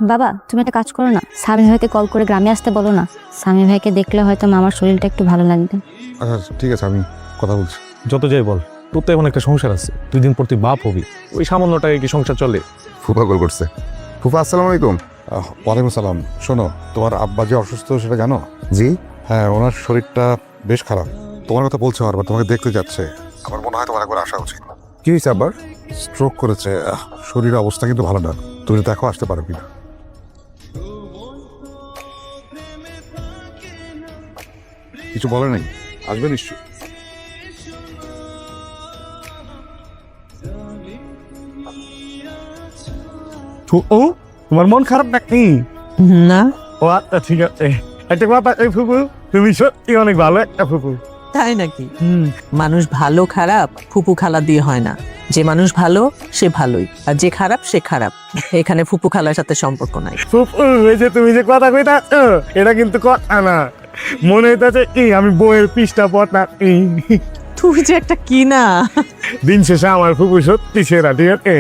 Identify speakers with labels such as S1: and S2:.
S1: বাবা তুমি একটা কাজ করো না, স্বামী ভাইকে কল করে গ্রামে আসতে বলো না। স্বামী ভাইকে দেখলে হয়তো মামার শরীরটা একটু ভালো লাগবে।
S2: আচ্ছা ঠিক আছে, আমি কথা বলছি।
S3: যত যাই বল, তোর তো এমন একটা সংসার আছে, 2 দিন পর তুই বাপ হবি। ওই সামান্য টাকায় কি সংসার চলে?
S2: ফুফা কল করছে। ফুফা আসসালামু আলাইকুম। ওয়ালাইকুম সালাম। শোনো, তোমার আব্বা যে অসুস্থ সেটা জানো? জি হ্যাঁ, ওনার শরীরটা বেশ খারাপ। তোমার কথা বলছে বারবার, তোমাকে দেখতে যাচ্ছে। আমার মনে হয় তোমার একবার আসা উচিত। কি হয়েছে আবার? স্ট্রোক করেছে। শরীরের অবস্থা কিন্তু ভালো না। তুমি দেখো আসতে পারো কিনা। কিছু বলে নাই? আসবে নিশ্চয়।
S3: ও তোমার মন খারাপ নাকি?
S4: না,
S3: ও আচ্ছা ঠিক আছে। একটা কথা, এই ফুপু তুমি সত্যি অনেক ভালো একটা ফুপু।
S4: তাই নাকি? মানুষ ভালো খারাপ ফুপু খালা দিয়ে হয় না। যে মানুষ ভালো সে ভালোই, আর যে খারাপ সে খারাপ। এখানে ফুপু খালার সাথে সম্পর্ক নাই।
S3: ফুপু এই যে তুমি যে কথা কইতা, এটা কিন্তু কথা না। মনে হইতাছে কি আমি বইয়ের পৃষ্ঠা পড়তা।
S4: তুই যে একটা কি না।
S3: দিন শেষে আমার ফুপু সত্যি সেরা, ঠিক আছে?